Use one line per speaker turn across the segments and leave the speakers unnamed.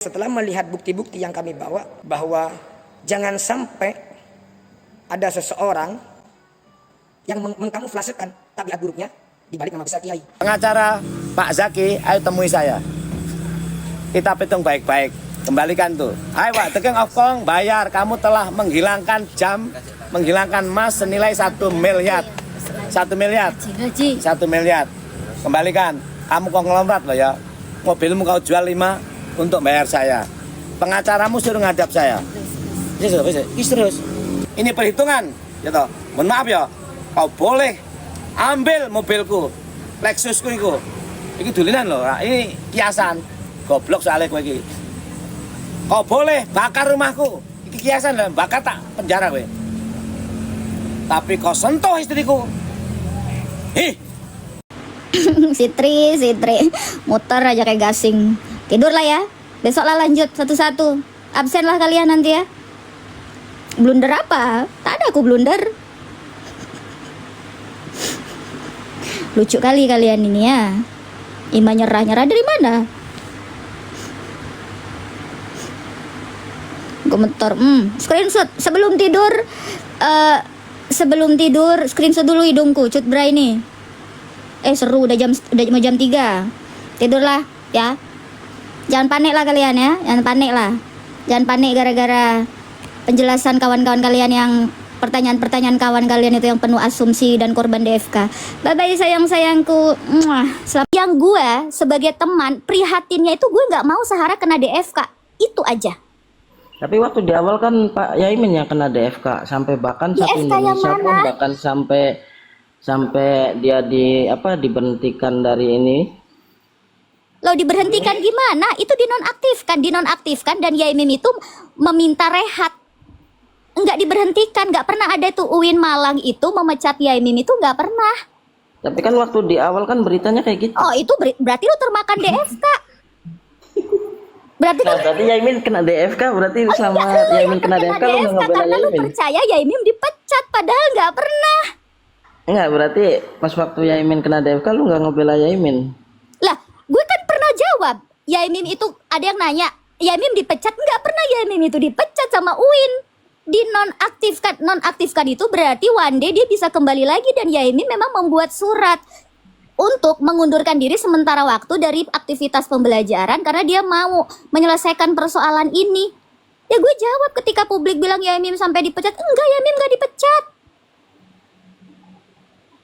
Setelah melihat bukti-bukti yang kami bawa, bahwa jangan sampai ada seseorang yang mengkamuflasekan tabiat buruknya di balik nama besar kiai.
Pengacara Pak Zaki, ayo temui saya. Kita hitung baik-baik. Kembalikan tuh. Ayo Pak, Tekeng Okong, bayar. Kamu telah menghilangkan jam, menghilangkan emas senilai 1 miliar. 1 miliar. 1 miliar. Kembalikan. Kamu konglomerat loh ya. Mobilmu kau jual 5 untuk bayar saya. Pengacaramu suruh ngadap saya. Terus. Ini perhitungan. Ya toh. Mohon maaf ya. Kau boleh ambil mobilku, Lexusku itu. Ini dulinan loh. Ini kiasan. Goblok soalnya kowe iki. Kau boleh bakar rumahku. Ini kiasan lah. Bakar tak penjara kowe. Tapi kau sentuh istriku.
Sitri, muter aja kayak gasing. Tidur lah ya, besok lah lanjut satu-satu. Absen lah kalian nanti ya. Blunder apa? Tak ada aku blunder. Lucu kali kalian ini ya. Ima nyerah dari mana? Gemetor. Screenshot sebelum tidur. Sebelum tidur screenshot dulu hidungku. Cut bra ini. Seru udah mau jam 3. Tidurlah ya. Jangan panik lah kalian ya. Jangan panik lah. Jangan panik gara-gara penjelasan kawan-kawan kalian yang pertanyaan-pertanyaan kawan kalian itu yang penuh asumsi dan korban DFK. Bye-bye sayang-sayangku. Yang gue sebagai teman prihatinnya itu gue nggak mau Sahara kena DFK. Itu aja.
Tapi waktu di awal kan Pak Yaimin yang kena DFK sampai bahkan satu Indonesia pun bahkan sampai dia diberhentikan dari ini.
Lo diberhentikan gimana? Itu dinonaktifkan dan Yaimin itu meminta rehat. Enggak diberhentikan, enggak pernah ada tuh UIN Malang itu memecat Yaimin itu enggak pernah.
Tapi kan waktu di awal kan beritanya kayak gitu.
Oh, itu berarti lo termakan DFK. Berarti kan
berarti Yaimin kena DFK, berarti selama Yaimin kena DFK lo enggak ngebela
karena
Yaimin.
lo percaya Yaimin dipecat padahal enggak pernah.
Enggak, berarti pas waktu Yaimin kena DFK lu enggak ngebela Yaimin.
Lah, gue kan pernah jawab. Yaimin itu ada yang nanya, Yaimin dipecat? Enggak pernah Yaimin itu dipecat sama UIN. Nonaktifkan itu berarti one day dia bisa kembali lagi dan Yaimin memang membuat surat untuk mengundurkan diri sementara waktu dari aktivitas pembelajaran karena dia mau menyelesaikan persoalan ini. Ya gue jawab ketika publik bilang Yaimin sampai dipecat, enggak, Yaimin enggak dipecat.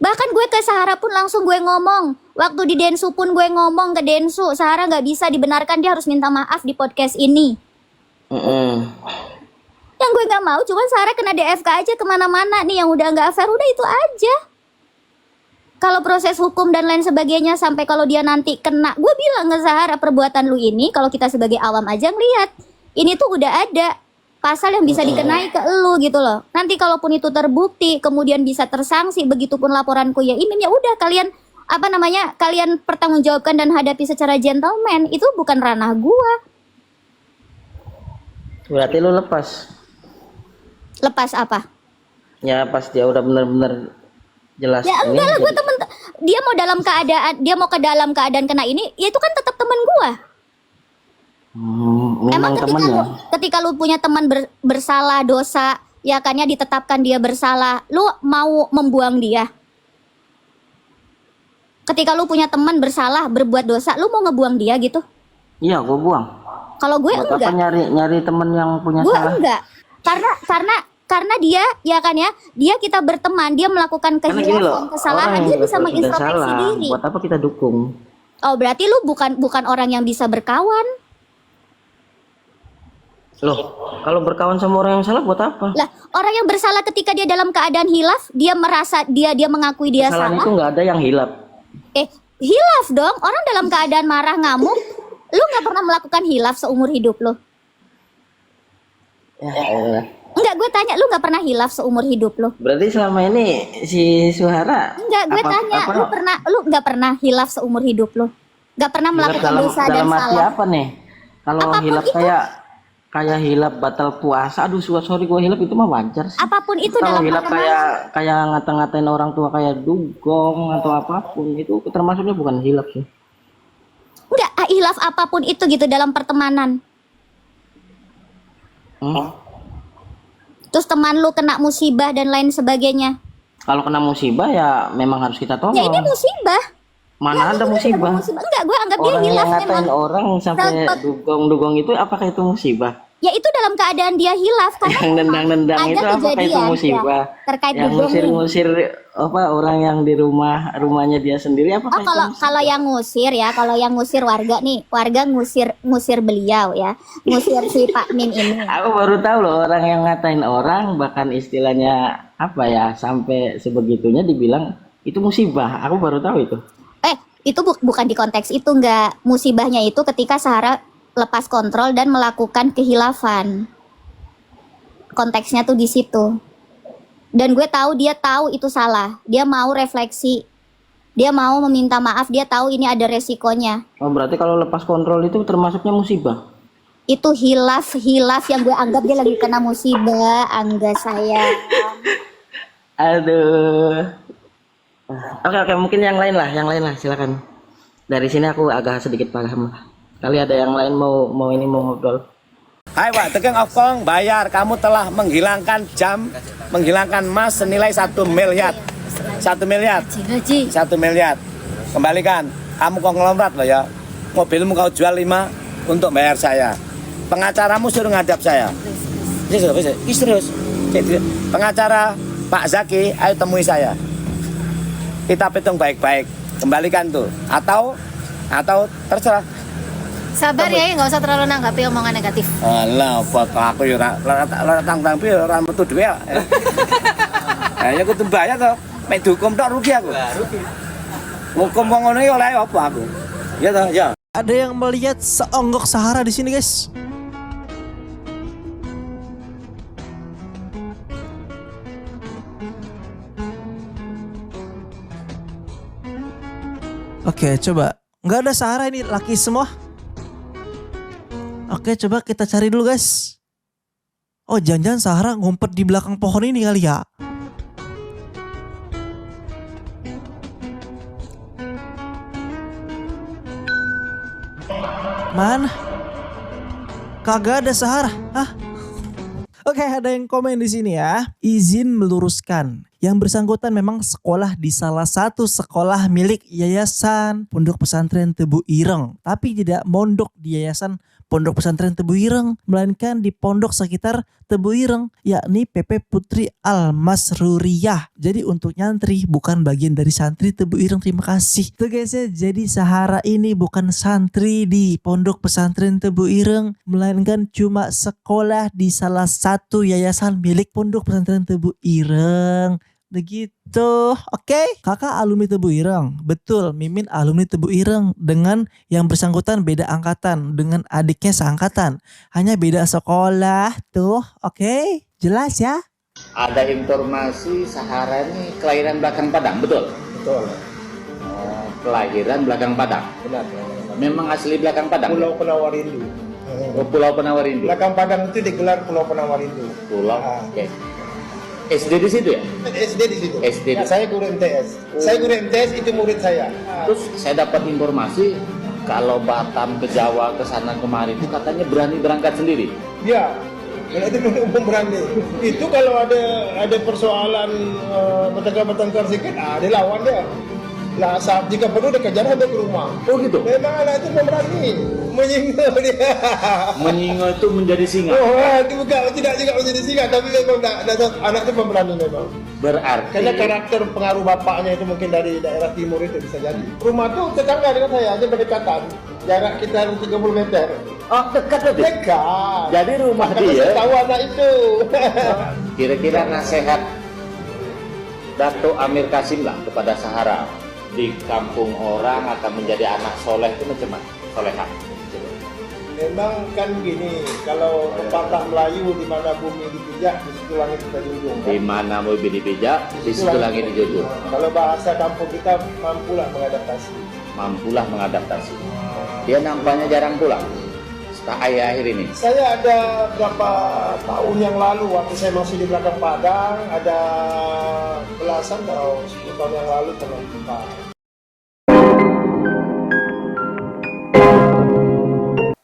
Bahkan gue ke Sahara pun langsung gue ngomong. Waktu di Densu pun gue ngomong ke Densu, Sahara nggak bisa dibenarkan, dia harus minta maaf di podcast ini. Yang gue nggak mau, cuman Sahara kena DFK aja kemana-mana nih, yang udah nggak fair, udah itu aja. Kalau proses hukum dan lain sebagainya sampai kalau dia nanti kena, gue bilang ke Sahara perbuatan lu ini, kalau kita sebagai awam aja ngeliat, ini tuh udah ada pasal yang bisa dikenai ke elu gitu loh. Nanti kalaupun itu terbukti, kemudian bisa tersanksi, begitupun laporanku Yaimin, ya udah kalian kalian pertanggungjawabkan dan hadapi secara gentleman. Itu bukan ranah gua.
Berarti lu lepas.
Lepas apa?
Ya pas dia udah bener-bener jelas.
Ya enggak lah, gua temen dia mau ke dalam keadaan kena ini, ya itu kan tetap temen gua. Emang ketika lu punya teman bersalah dosa, ya kan ya ditetapkan dia bersalah, lu mau membuang dia? Ketika lu punya teman bersalah berbuat dosa, lu mau ngebuang dia gitu?
Iya, gua buang.
Kalau gue
buat
enggak.
Apa nyari teman yang punya
gue
salah?
Enggak. Karena dia ya kan ya, dia kita berteman, dia melakukan kesalahan, dia bisa mengintrospeksi diri.
Buat apa kita dukung?
Oh, berarti lu bukan orang yang bisa berkawan.
Loh, kalau berkawan sama orang yang salah buat apa?
Lah, orang yang bersalah ketika dia dalam keadaan hilaf, dia merasa dia mengakui dia
kesalahan
salah.
Itu nggak ada yang hilaf.
Hilaf dong. Orang dalam keadaan marah ngamuk, lu nggak pernah melakukan hilaf seumur hidup lu?
Ya,
enggak, gue tanya, lu nggak pernah hilaf seumur hidup lu?
Berarti selama ini si Suhara?
Enggak, gue tanya, lu nggak pernah hilaf seumur hidup lu? Nggak pernah melakukan dosa dan salah?
Dalam apa nih? Kalau hilaf kayak hilaf batal puasa, aduh sorry gue hilaf itu mah wajar sih.
Apapun itu
kalau
dalam
hilaf kayak ngata-ngatain orang tua kayak dugong atau apapun itu termasuknya bukan hilaf sih.
Enggak, hilaf apapun itu gitu dalam pertemanan. Terus teman lu kena musibah dan lain sebagainya.
Kalau kena musibah ya memang harus kita tolong.
Ya ini musibah.
Mana ada musibah?
Enggak, gue anggap dia
Orang yang
hilaf
ngatain
memang.
orang sampai dugong-dugong itu apakah itu musibah?
Ya itu dalam keadaan dia hilaf karena
Yang nendang-nendang
ada
itu apakah itu
kejadian,
musibah?
ya, terkait
Yang
dugong nih.
ngusir-ngusir apa orang yang di rumahnya dia sendiri apakah
Oh,
itu musibah?
kalau yang ngusir ya, kalau yang ngusir warga nih, warga ngusir beliau ya, ngusir si Pak Min ini.
Aku baru tahu loh orang yang ngatain orang bahkan istilahnya apa ya sampai sebegitunya dibilang itu musibah. Aku baru tahu itu.
Itu bukan di konteks itu, enggak. Musibahnya itu ketika Sahara lepas kontrol dan melakukan kehilafan. Konteksnya tuh di situ. Dan gue tahu dia tahu itu salah. Dia mau refleksi. Dia mau meminta maaf, dia tahu ini ada resikonya.
Oh, berarti kalau lepas kontrol itu termasuknya musibah.
Itu hilaf yang gue anggap dia lagi kena musibah, Angga saya.
Aduh. Oke, mungkin yang lain lah, silakan. Dari sini aku agak sedikit paham lah. Kali ada yang lain mau ngobrol.
Hai Wak, Tegeng Okong bayar, kamu telah menghilangkan jam, menghilangkan emas senilai 1 miliar. 1 miliar. 1 miliar. Kembalikan. Kamu konglomerat loh ya. Mobilmu kau jual 5 untuk bayar saya. Pengacaramu suruh ngadap saya. Terus. Pengacara Pak Zaki, ayo temui saya. Kita hitung baik-baik, kembalikan tuh, atau terserah.
Sabar ya, nggak usah terlalu nanggapi omongan negatif.
Alah, foto aku ya tanggapi orang metu dhewe ya. Ya kudu bayar to. Mek dihukum tok rugi aku. Rugi. Hukum wong ngono ya oleh apa aku? Ya toh, ya.
Ada yang melihat seonggok Sahara di sini, guys. Oke, coba. Nggak ada Sahara ini, laki semua. Oke, coba kita cari dulu, guys. Oh, jangan-jangan Sahara ngumpet di belakang pohon ini kali ya. Mana? Kagak ada Sahara. Hah? Oke, ada yang komen di sini ya. Izin meluruskan. Yang bersangkutan memang sekolah di salah satu sekolah milik Yayasan Pondok Pesantren Tebu Ireng. Tapi tidak mondok di Yayasan Pondok Pesantren Tebu Ireng, melainkan di pondok sekitar Tebu Ireng, yakni PP Putri Al-Masruriyah. Jadi untuk nyantri bukan bagian dari santri Tebu Ireng. Terima kasih. Tuh guys ya, jadi Sahara ini bukan santri di Pondok Pesantren Tebu Ireng, melainkan cuma sekolah di salah satu yayasan milik Pondok Pesantren Tebu Ireng. Begitu, oke. Kakak alumni Tebu Ireng, betul. Mimin alumni Tebu Ireng. Dengan yang bersangkutan beda angkatan, dengan adiknya seangkatan, hanya beda sekolah tuh, oke. Jelas ya.
Ada informasi Sahara ini kelahiran belakang Padang, betul?
Betul.
Kelahiran belakang Padang.
Benar.
Memang asli belakang Padang.
Pulau Penawarindu.
Pulau Penawarindu.
Belakang Padang itu digelar Pulau Penawarindu.
Pulau. Oke. SD di situ ya?
SD di situ.
SD.
Ya, saya guru MTS. Saya guru MTS, itu murid saya.
Terus saya dapat informasi kalau Batam ke Jawa ke sana kemari itu katanya berani berangkat sendiri.
Ya. Kalau itu umum berani. Itu kalau ada persoalan bertengkar sedikit, dia lawan dia. Nah, saat jika perlu dia kejar sampai ke rumah.
Oh gitu.
Memang anak itu pemberani, menyinggung dia.
Menyinggung itu menjadi singa.
Oh, itu bukan tidak juga menjadi singa, tapi memang anak itu pemberani memang.
Berarti.
Karena karakter pengaruh bapaknya itu mungkin dari daerah timur itu bisa jadi. Rumah tuh tetangga dengan saya aja berdekatan. Jarak kita 30 meter.
Oh, dekat berarti.
Dekat.
Jadi rumah
Karena
dia.
saya tahu anak itu.
Kira-kira nasihat Dato Amir Kasim lah kepada Sahara di kampung orang akan menjadi anak soleh itu macam mana? Solehah.
Memang kan gini, kalau pepatah Melayu di mana bumi dipijak, di situ langit kita junjung.
Di mana mau dipijak, di situ langit dijunjung.
Kalau bahasa kampung kita mampulah mengadaptasi.
Mampulah mengadaptasi. Dia nampaknya jarang pulang. Setelah akhir ini.
Saya ada berapa tahun yang lalu waktu saya masih di belakang Padang, ada belasan atau 10 tahun yang lalu pernah jumpa.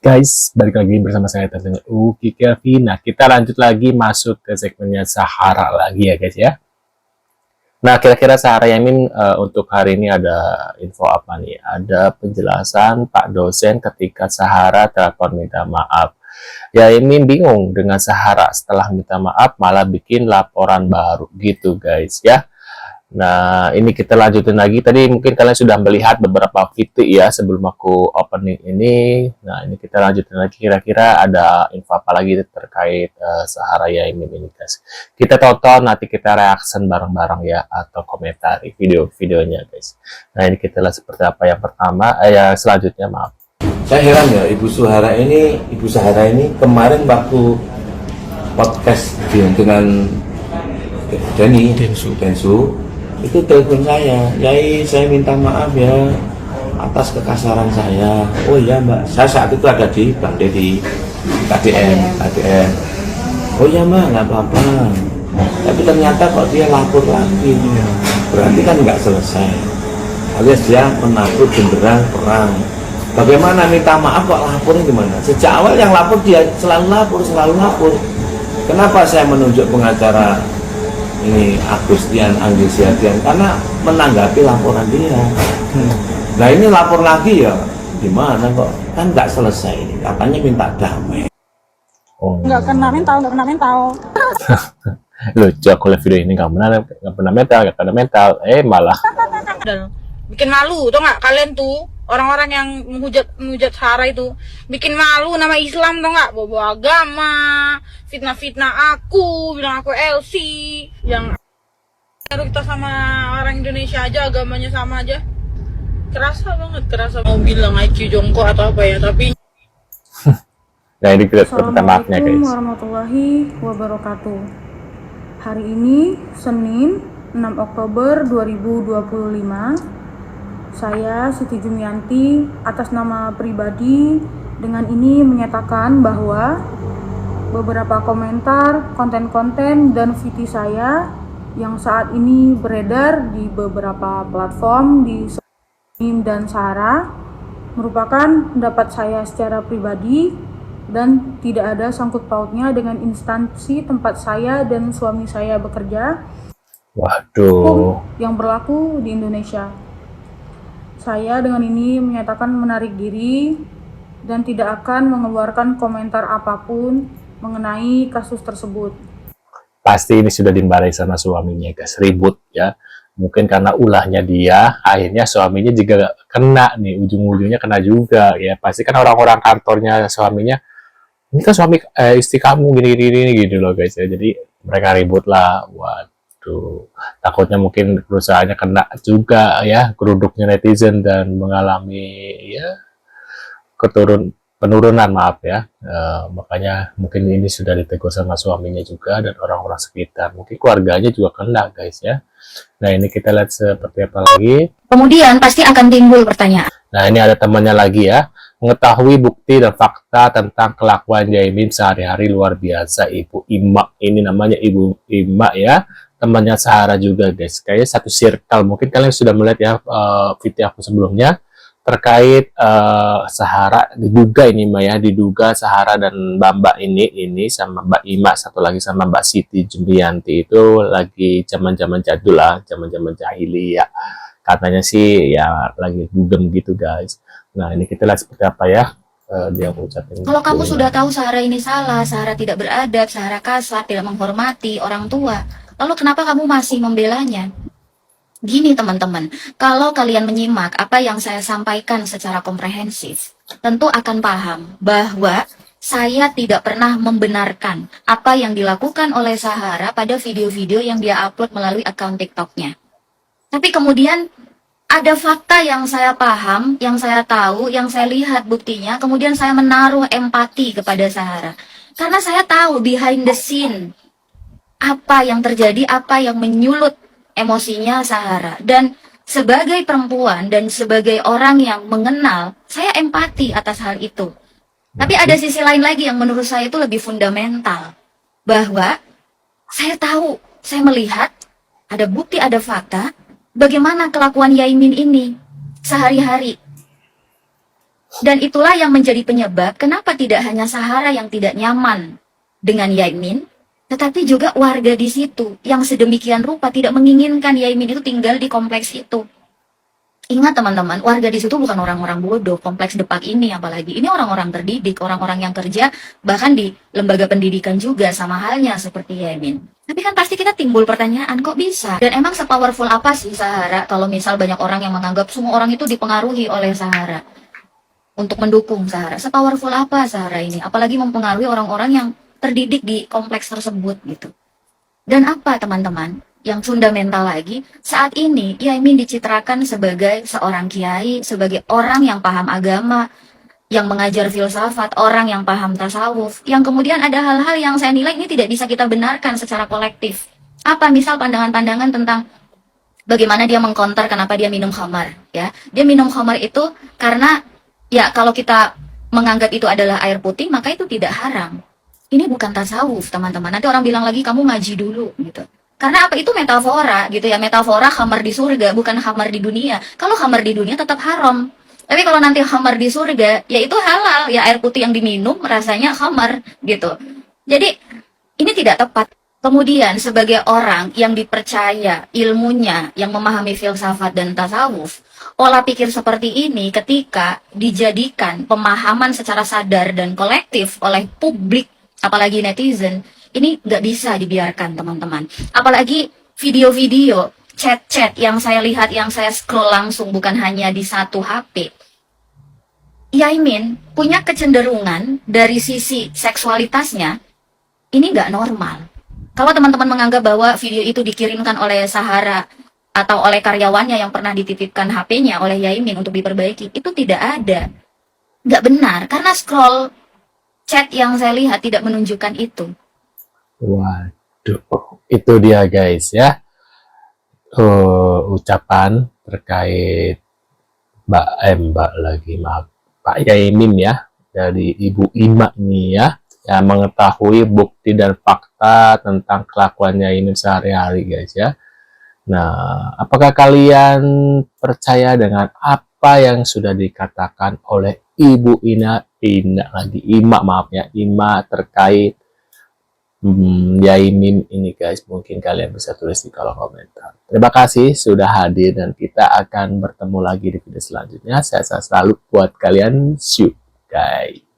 Guys, balik lagi bersama saya tentunya Uki Kelvin. Nah, kita lanjut lagi masuk ke segmennya Sahara lagi ya guys ya. Nah, kira-kira Sahara Yamin untuk hari ini ada info apa nih? Ada penjelasan Pak dosen ketika Sahara telepon minta maaf. Yamin bingung dengan Sahara setelah minta maaf malah bikin laporan baru gitu guys ya. Nah, ini kita lanjutin lagi. Tadi mungkin kalian sudah melihat beberapa video ya sebelum aku opening ini. Nah, ini kita lanjutin lagi. Kira-kira ada info apa lagi terkait Sahara Yamin ini, guys. Kita tonton, nanti kita reaction bareng-bareng ya, atau komentari video-videonya, guys. Nah, ini kita lihat seperti apa yang pertama. Ya, selanjutnya, maaf.
Saya heran ya, Ibu Sahara ini kemarin waktu podcast dengan Densu itu telepon saya, Yai, saya minta maaf ya atas kekasaran saya. Oh iya Mbak, saya saat itu ada di Bangde di KDN. Oh iya Mbak, nggak apa-apa. Tapi ternyata kok dia lapor lagi, berarti kan nggak selesai. Alias dia menabur genderang perang. Bagaimana minta maaf kok lapornya gimana? Sejak awal yang lapor dia selalu lapor. Kenapa saya menunjuk pengacara ini Agustian Anggisiadian? Karena menanggapi laporan dia. Nah ini lapor lagi ya, gimana kok? Kan nggak selesai ini, katanya minta damai.
Oh.
Nggak kena mental.
Lucu, aku lihat video ini nggak pernah mental. Malah.
Bikin malu, tuh nggak kalian tuh orang-orang yang menghujat Sahara itu bikin malu nama Islam, tuh nggak bawa agama, fitnah aku, bilang aku LC, yang kita sama orang Indonesia aja agamanya sama aja, kerasa mau bilang IQ jongkok atau apa ya, tapi
Nah ini kita maafnya guys.
Assalamualaikum warahmatullahi wabarakatuh. Hari ini Senin 6 Oktober 2025. Saya Siti Jumianti atas nama pribadi dengan ini menyatakan bahwa beberapa komentar, konten-konten dan video saya yang saat ini beredar di beberapa platform di Instagram dan Sahara merupakan pendapat saya secara pribadi dan tidak ada sangkut pautnya dengan instansi tempat saya dan suami saya bekerja.
Waduh.
Yang berlaku di Indonesia. Saya dengan ini menyatakan menarik diri dan tidak akan mengeluarkan komentar apapun mengenai kasus tersebut.
Pasti ini sudah dimarahi sama suaminya guys, ribut ya. Mungkin karena ulahnya dia, akhirnya suaminya juga kena nih, ujung-ujungnya kena juga ya. Pasti kan orang-orang kantornya suaminya, ini kan suami istri kamu gini loh guys ya. Jadi mereka ribut lah. Waduh, takutnya mungkin perusahaannya kena juga ya, geruduknya netizen dan mengalami ya penurunan, maaf ya. Makanya mungkin ini sudah ditegur sama suaminya juga dan orang-orang sekitar. Mungkin keluarganya juga kena guys ya. Nah ini kita lihat seperti apa lagi.
Kemudian pasti akan timbul pertanyaan.
Nah ini ada temannya lagi ya. Mengetahui bukti dan fakta tentang kelakuan Yamin sehari-hari luar biasa. Ibu Ima, ini namanya Ibu Ima ya. Temannya Sahara juga guys, kayaknya satu circle. Mungkin kalian sudah melihat ya video aku sebelumnya terkait Sahara, diduga Sahara dan Mbak ini sama Mbak Ima, satu lagi sama Mbak Siti Jumianti itu lagi zaman-zaman jadul lah, zaman-zaman jahiliyah. Katanya sih ya lagi dugem gitu guys. Nah ini kita lihat seperti apa ya dia mengucapkan.
Kalau kamu sudah tahu Sahara ini salah, Sahara tidak beradab, Sahara kasar, tidak menghormati orang tua, lalu kenapa kamu masih membelanya? Gini teman-teman, kalau kalian menyimak apa yang saya sampaikan secara komprehensif, tentu akan paham bahwa saya tidak pernah membenarkan apa yang dilakukan oleh Sahara pada video-video yang dia upload melalui akun TikToknya. Tapi kemudian ada fakta yang saya paham, yang saya tahu, yang saya lihat buktinya, kemudian saya menaruh empati kepada Sahara. Karena saya tahu behind the scene, apa yang terjadi, apa yang menyulut emosinya Sahara. Dan sebagai perempuan dan sebagai orang yang mengenal, saya empati atas hal itu. Tapi ada sisi lain lagi yang menurut saya itu lebih fundamental. Bahwa saya tahu, saya melihat, ada bukti, ada fakta, bagaimana kelakuan Yamin ini sehari-hari. Dan itulah yang menjadi penyebab kenapa tidak hanya Sahara yang tidak nyaman dengan Yaimin, tetapi juga warga di situ yang sedemikian rupa tidak menginginkan Yaimin itu tinggal di kompleks itu. Ingat teman-teman, warga di situ bukan orang-orang bodoh, kompleks Depak ini apalagi. Ini orang-orang terdidik, orang-orang yang kerja, bahkan di lembaga pendidikan juga sama halnya seperti Yaimin. Tapi kan pasti kita timbul pertanyaan, kok bisa? Dan emang sepowerful apa sih Sahara kalau misal banyak orang yang menganggap semua orang itu dipengaruhi oleh Sahara untuk mendukung Sahara? Sepowerful apa Sahara ini? Apalagi mempengaruhi orang-orang yang terdidik di kompleks tersebut gitu. Dan apa teman-teman? Yang fundamental lagi, saat ini Yaimin dicitrakan sebagai seorang kiai, sebagai orang yang paham agama, yang mengajar filsafat, orang yang paham tasawuf, yang kemudian ada hal-hal yang saya nilai ini tidak bisa kita benarkan secara kolektif. Apa misal pandangan-pandangan tentang bagaimana dia mengkonter kenapa dia minum khamar, ya. Dia minum khamar itu karena ya kalau kita menganggap itu adalah air putih, maka itu tidak haram. Ini bukan tasawuf, teman-teman. Nanti orang bilang lagi kamu ngaji dulu gitu. Karena apa? Itu metafora gitu ya, metafora khamar di surga, bukan khamar di dunia. Kalau khamar di dunia tetap haram. Tapi kalau nanti khamar di surga, ya itu halal, ya air putih yang diminum rasanya khamar gitu. Jadi ini tidak tepat. Kemudian sebagai orang yang dipercaya ilmunya, yang memahami filsafat dan tasawuf, pola pikir seperti ini ketika dijadikan pemahaman secara sadar dan kolektif oleh publik, apalagi netizen, ini nggak bisa dibiarkan teman-teman. Apalagi video-video, chat-chat yang saya lihat, yang saya scroll langsung bukan hanya di satu HP. Yaimin punya kecenderungan dari sisi seksualitasnya, ini nggak normal. Kalau teman-teman menganggap bahwa video itu dikirimkan oleh Sahara atau oleh karyawannya yang pernah dititipkan HP-nya oleh Yaimin untuk diperbaiki, itu tidak ada. Nggak benar, karena scroll chat yang saya lihat tidak menunjukkan itu.
Waduh, itu dia guys ya, ucapan terkait Pak Yaimin ya, dari Ibu Ima nih ya, yang mengetahui bukti dan fakta tentang kelakuan Yaimin sehari-hari guys ya. Nah, apakah kalian percaya dengan apa yang sudah dikatakan oleh Ibu Ima terkait Yaimin ini guys? Mungkin kalian bisa tulis di kolom komentar. Terima kasih sudah hadir dan kita akan bertemu lagi di video selanjutnya. Saya selalu buat kalian. See you guys.